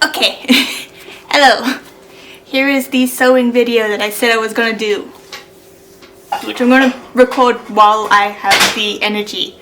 Okay, hello. Here is the sewing video that I said I was gonna do, which I'm gonna record while I have the energy,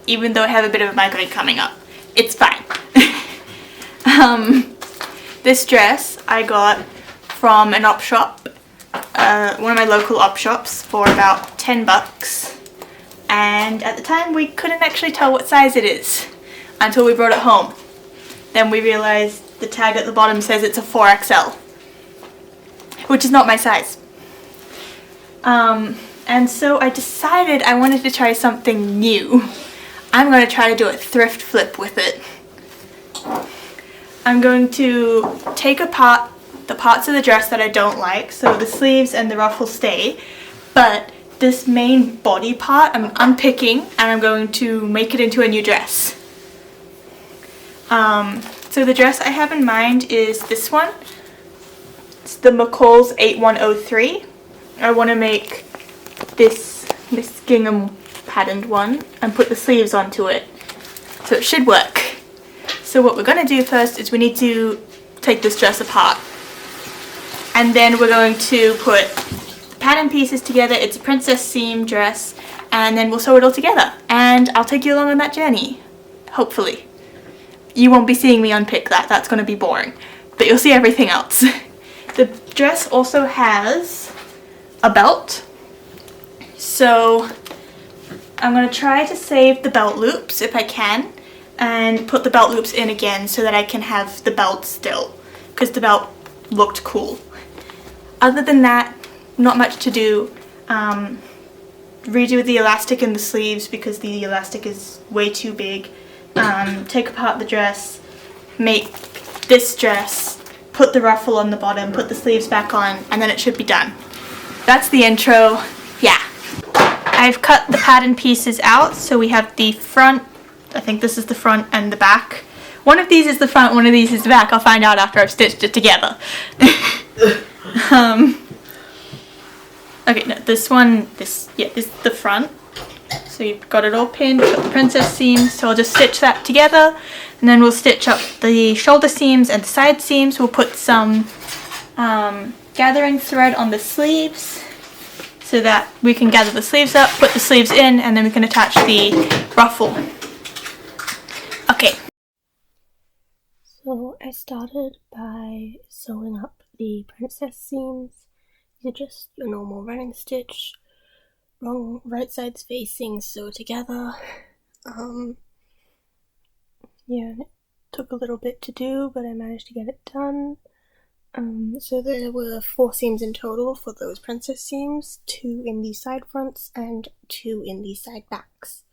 even though I have a bit of a migraine coming up. It's fine. This dress I got from an op shop, one of my local op shops, for about 10 bucks. And at the time we couldn't actually tell what size it is until we brought it home. Then we realized the tag at the bottom says it's a 4XL, which is not my size. And so I decided I wanted to try something new. I'm going to try to do a thrift flip with it. I'm going to take apart the parts of the dress that I don't like, so the sleeves and the ruffle stay, but this main body part I'm unpicking and I'm going to make it into a new dress. So the dress I have in mind is this one. It's the McCall's 8103. I want to make this gingham patterned one and put the sleeves onto it, so it should work. So what we're going to do first is we need to take this dress apart, and then we're going to put the pattern pieces together. It's a princess seam dress, and then we'll sew it all together, and I'll take you along on that journey, hopefully. You won't be seeing me unpick that, that's going to be boring, but you'll see everything else. The dress also has a belt, so I'm going to try to save the belt loops if I can, and put the belt loops in again so that I can have the belt still, because the belt looked cool. Other than that, not much to do. Redo the elastic in the sleeves because the elastic is way too big. Take apart the dress, make this dress, put the ruffle on the bottom, put the sleeves back on, and then it should be done. That's the intro. Yeah. I've cut the pattern pieces out, so we have the front, I think this is the front, and the back. One of these is the front, one of these is the back. I'll find out after I've stitched it together. Okay, no, this is the front. So you've got it all pinned, got the princess seams, so I'll just stitch that together, and then we'll stitch up the shoulder seams and the side seams. We'll put some gathering thread on the sleeves so that we can gather the sleeves up, put the sleeves in, and then we can attach the ruffle. Okay. So I started by sewing up the princess seams. These are just your normal running stitch. Wrong right sides facing, sew together. Yeah, it took a little bit to do, but I managed to get it done. So there were 4 seams in total for those princess seams, 2 in the side fronts and 2 in the side backs.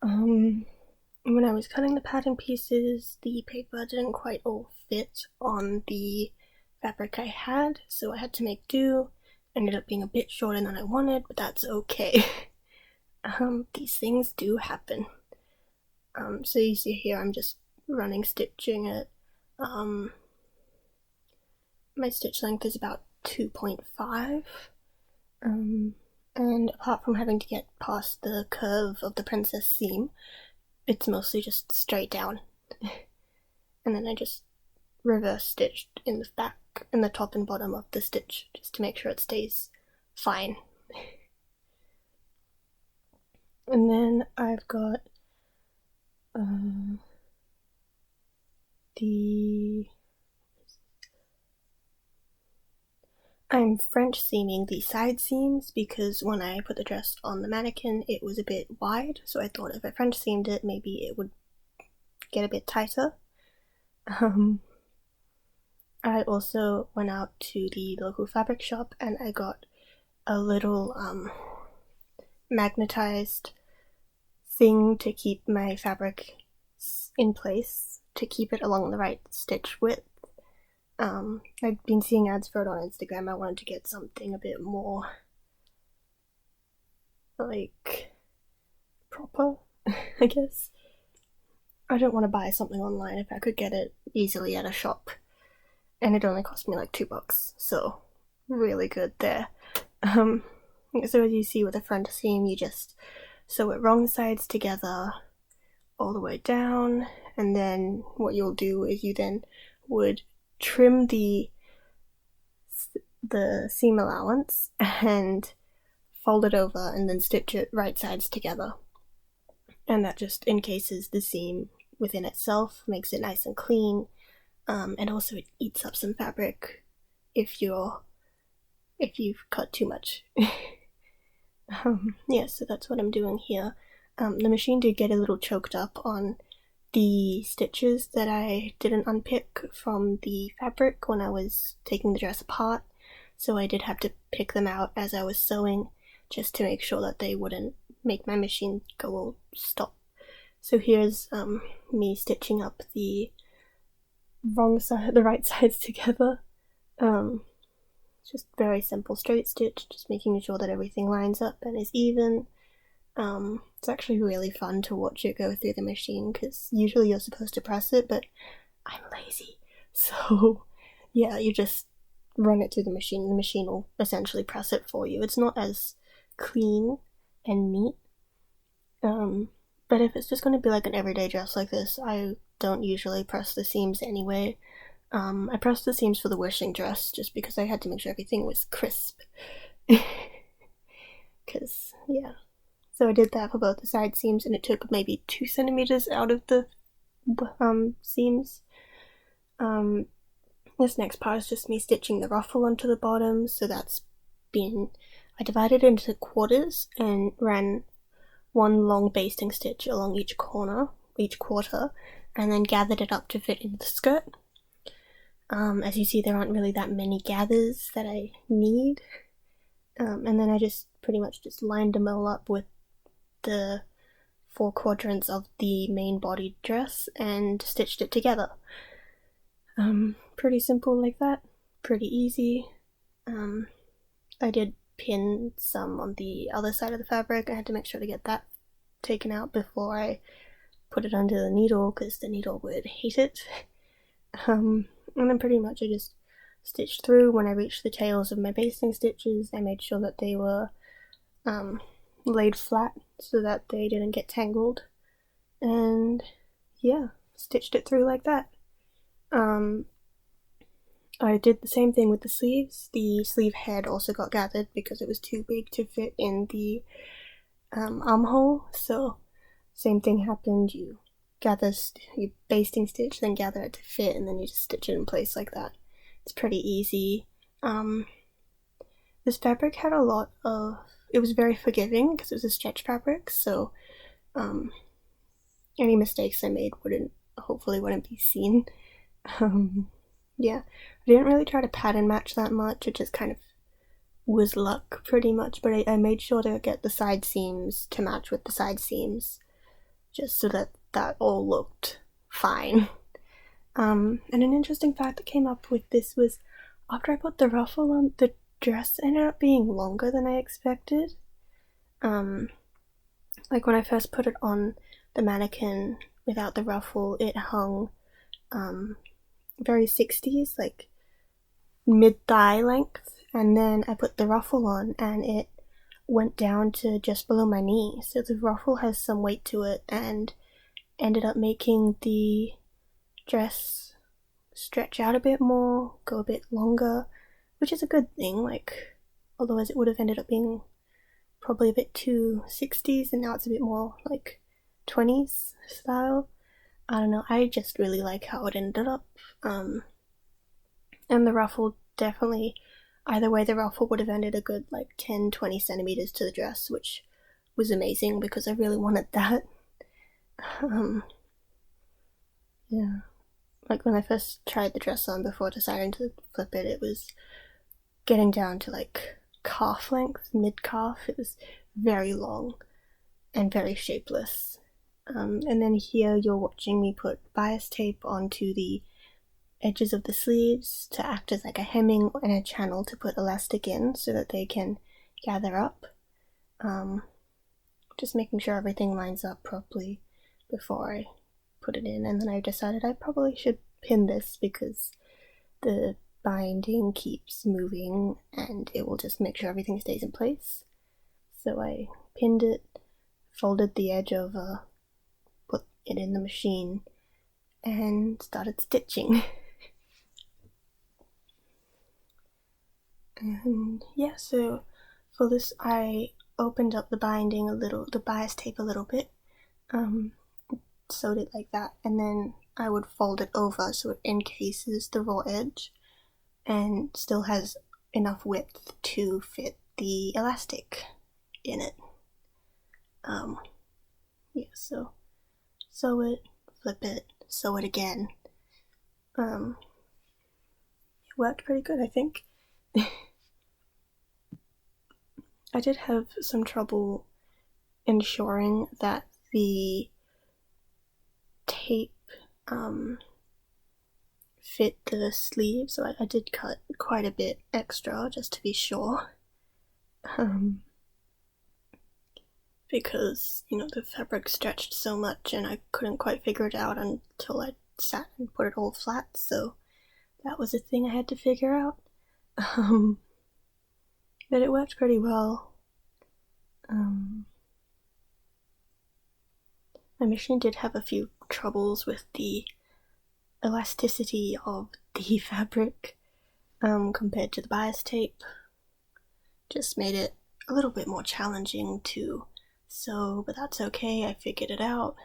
When I was cutting the pattern pieces, the paper didn't quite all fit on the fabric I had, so I had to make do. Ended up being a bit shorter than I wanted, but that's okay. These things do happen. So you see here I'm just running stitching it. My stitch length is about 2.5. And apart from having to get past the curve of the princess seam, it's mostly just straight down. And then I just reverse stitched in the back, in the top and bottom of the stitch, just to make sure it stays fine. And then I've got I'm French seaming the side seams because when I put the dress on the mannequin it was a bit wide, so I thought if I French seamed it maybe it would get a bit tighter. I also went out to the local fabric shop and I got a little magnetized thing to keep my fabric in place, to keep it along the right stitch width. I'd been seeing ads for it on Instagram. I wanted to get something a bit more like proper, I guess. I don't want to buy something online if I could get it easily at a shop. And it only cost me like $2, so really good there. So as you see with a front seam, you just sew it wrong sides together all the way down, and then what you'll do is you then would trim the seam allowance and fold it over and then stitch it right sides together. And that just encases the seam within itself, makes it nice and clean, and also it eats up some fabric if you've cut too much. Yeah, so that's what I'm doing here. The machine did get a little choked up on the stitches that I didn't unpick from the fabric when I was taking the dress apart, so I did have to pick them out as I was sewing just to make sure that they wouldn't make my machine go all stop. So here's me stitching up the right sides together. Just very simple straight stitch, just making sure that everything lines up and is even. It's actually really fun to watch it go through the machine because usually you're supposed to press it, but I'm lazy. So yeah, you just run it through the machine. The machine will essentially press it for you. It's not as clean and neat. But if it's just going to be like an everyday dress like this, I don't usually press the seams anyway. I pressed the seams for the wishing dress just because I had to make sure everything was crisp. Because, yeah. So I did that for both the side seams, and it took maybe 2 centimeters out of the seams. This next part is just me stitching the ruffle onto the bottom, so I divided it into quarters and ran one long basting stitch along each quarter, and then gathered it up to fit into the skirt. As you see, there aren't really that many gathers that I need, and then I just pretty much just lined them all up with the 4 quadrants of the main body dress and stitched it together. Pretty simple like that, pretty easy. I did pin some on the other side of the fabric. I had to make sure to get that taken out before I put it under the needle because the needle would hate it. And then pretty much I just stitched through. When I reached the tails of my basting stitches, I made sure that they were laid flat so that they didn't get tangled, and yeah, stitched it through like that. I did the same thing with the sleeves. The sleeve head also got gathered because it was too big to fit in the armhole, so same thing happened. You basting stitch, then gather it to fit, and then you just stitch it in place like that. It's pretty easy. This fabric had it was very forgiving because it was a stretch fabric, so any mistakes I made hopefully wouldn't be seen. Yeah, I didn't really try to pattern match that much. It just kind of was luck pretty much, but I made sure to get the side seams to match with the side seams just so that all looked fine. And an interesting fact that came up with this was after I put the ruffle on, the dress ended up being longer than I expected. Like when I first put it on the mannequin without the ruffle, it hung very 60s, like mid-thigh length, and then I put the ruffle on and it went down to just below my knee, so the ruffle has some weight to it and ended up making the dress stretch out a bit more, go a bit longer, which is a good thing, like otherwise it would have ended up being probably a bit too 60s, and now it's a bit more like 20s style. I don't know, I just really like how it ended up. And the ruffle definitely, either way, the ruffle would have ended a good like 10-20 centimeters to the dress, which was amazing because I really wanted that. Yeah, like when I first tried the dress on before deciding to flip it, it was getting down to like calf length, mid-calf. It was very long and very shapeless. And then here you're watching me put bias tape onto the edges of the sleeves to act as like a hemming and a channel to put elastic in so that they can gather up. Just making sure everything lines up properly before I put it in, and then I decided I probably should pin this because the binding keeps moving and it will just make sure everything stays in place. So I pinned it, folded the edge over, put it in the machine, and started stitching. And yeah, so for this I opened up the binding a little, the bias tape a little bit, sewed it like that, and then I would fold it over so it encases the raw edge and still has enough width to fit the elastic in it. Yeah, so sew it, flip it, sew it again. It worked pretty good, I think. I did have some trouble ensuring that the tape fit the sleeve, so I did cut quite a bit extra just to be sure. Because, you know, the fabric stretched so much and I couldn't quite figure it out until I sat and put it all flat, so that was a thing I had to figure out. But it worked pretty well. My machine did have a few troubles with the elasticity of the fabric compared to the bias tape. Just made it a little bit more challenging to sew, but that's okay, I figured it out.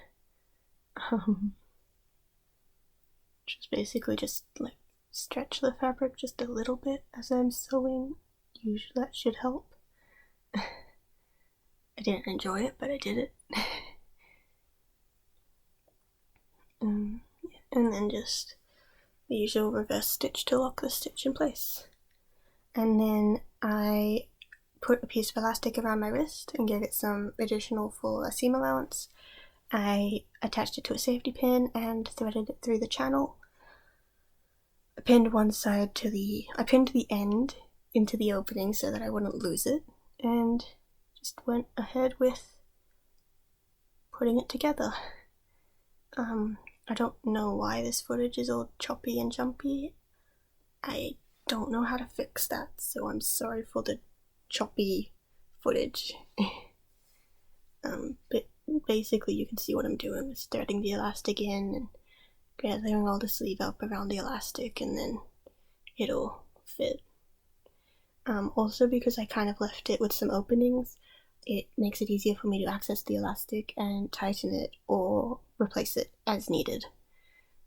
Just basically just like stretch the fabric just a little bit as I'm sewing. Usually that should help. I didn't enjoy it, but I did it. And then just the usual reverse stitch to lock the stitch in place. And then I put a piece of elastic around my wrist and gave it some additional for a seam allowance. I attached it to a safety pin and threaded it through the channel. I pinned one side to I pinned the end into the opening so that I wouldn't lose it, and just went ahead with putting it together. I don't know why this footage is all choppy and jumpy. I don't know how to fix that, so I'm sorry for the choppy footage. But basically you can see what I'm doing with threading the elastic in and gathering all the sleeve up around the elastic, and then it'll fit. Also, because I kind of left it with some openings, it makes it easier for me to access the elastic and tighten it or replace it as needed,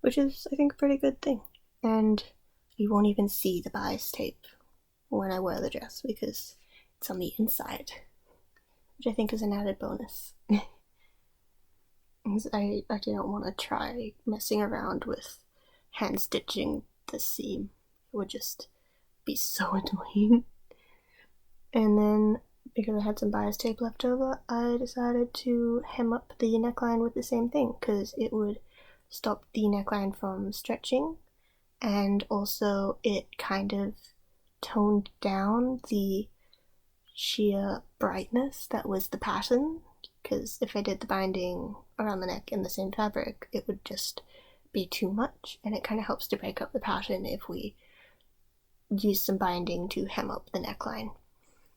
which is, I think, a pretty good thing. And you won't even see the bias tape when I wear the dress because it's on the inside, which I think is an added bonus. I didn't want to try messing around with hand stitching the seam. It would just be so annoying. And then, because I had some bias tape left over, I decided to hem up the neckline with the same thing, because it would stop the neckline from stretching, and also it kind of toned down the sheer brightness that was the pattern, because if I did the binding around the neck in the same fabric, it would just be too much, and it kind of helps to break up the pattern if we use some binding to hem up the neckline.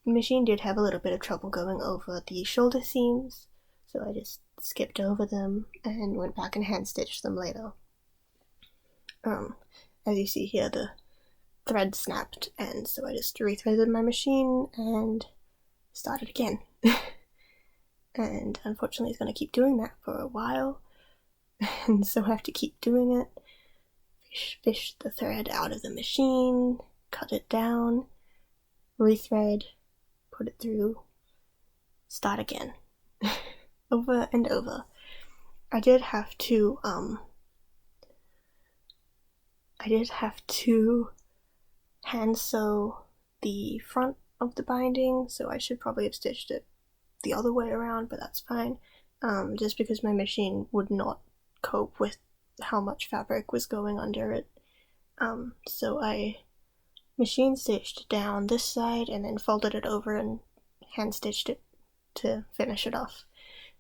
The machine did have a little bit of trouble going over the shoulder seams, so I just skipped over them and went back and hand stitched them later. As you see here, the thread snapped, and so I just rethreaded my machine and started again. And unfortunately it's going to keep doing that for a while, and so I have to keep doing it. Fish the thread out of the machine, cut it down, rethread, put it through, start again. Over and over. I did have to hand sew the front of the binding, so I should probably have stitched it the other way around, but that's fine. Just because my machine would not cope with how much fabric was going under it. So I machine stitched down this side and then folded it over and hand stitched it to finish it off.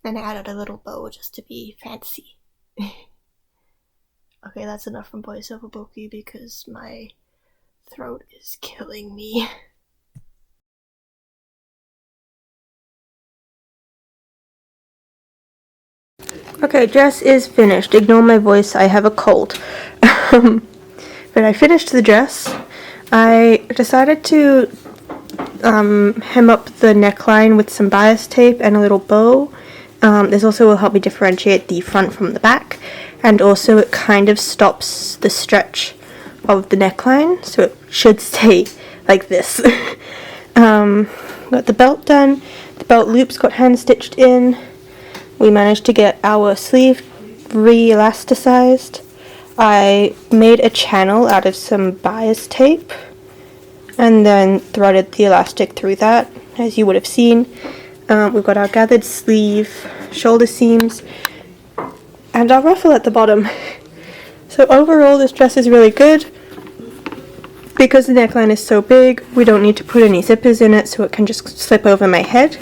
And I added a little bow just to be fancy. Okay, that's enough from voiceover Boki because my throat is killing me. Okay, dress is finished. Ignore my voice, I have a cold. But I finished the dress. I decided to hem up the neckline with some bias tape and a little bow. This also will help me differentiate the front from the back, and also it kind of stops the stretch of the neckline, so it should stay like this. Got the belt done. The belt loops got hand stitched in. We managed to get our sleeve re-elasticized. I made a channel out of some bias tape and then threaded the elastic through that, as you would have seen. We've got our gathered sleeve, shoulder seams, and our ruffle at the bottom. So overall this dress is really good. Because the neckline is so big, we don't need to put any zippers in it, so it can just slip over my head.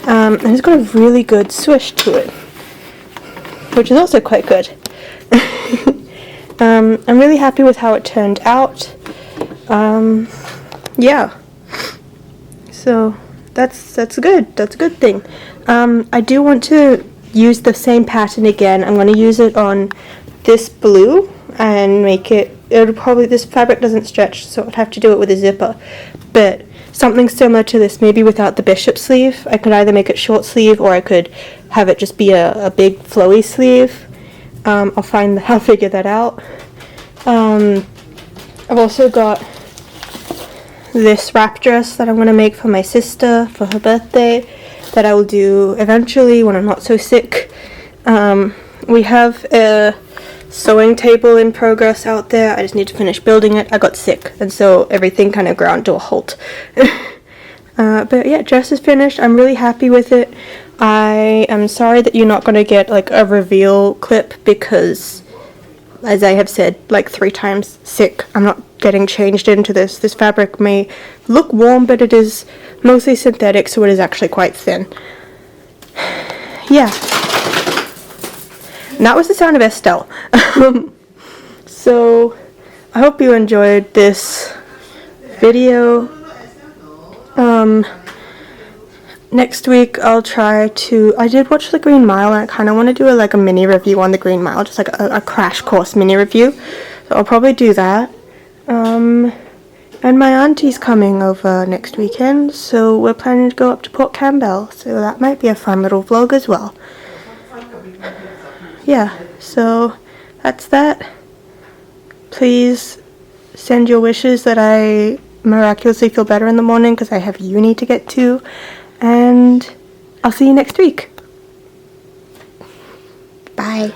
And it's got a really good swish to it, which is also quite good. I'm really happy with how it turned out. Yeah. So that's good. That's a good thing. I do want to use the same pattern again. I'm going to use it on this blue and make it. This fabric doesn't stretch, so I'd have to do it with a zipper. But something similar to this, maybe without the bishop sleeve. I could either make it short sleeve, or I could have it just be a big flowy sleeve. I'll figure that out. I've also got this wrap dress that I'm going to make for my sister for her birthday, that I will do eventually when I'm not so sick. We have a sewing table in progress out there. I just need to finish building it. I got sick, and so everything kind of ground to a halt. But yeah, dress is finished. I'm really happy with it. I am sorry that you're not going to get like a reveal clip, because as I have said like 3 times, sick. I'm not getting changed into this. This fabric may look warm, but it is mostly synthetic, so it is actually quite thin. Yeah. And that was the sound of Estelle. So, I hope you enjoyed this video. Next week I'll try to. I did watch The Green Mile, and I kind of want to do a mini review on The Green Mile, just like a crash course mini review. So I'll probably do that. And my auntie's coming over next weekend, so we're planning to go up to Port Campbell, so that might be a fun little vlog as well. Yeah, so that's that. Please send your wishes that I miraculously feel better in the morning, because I have uni to get to, and I'll see you next week. Bye.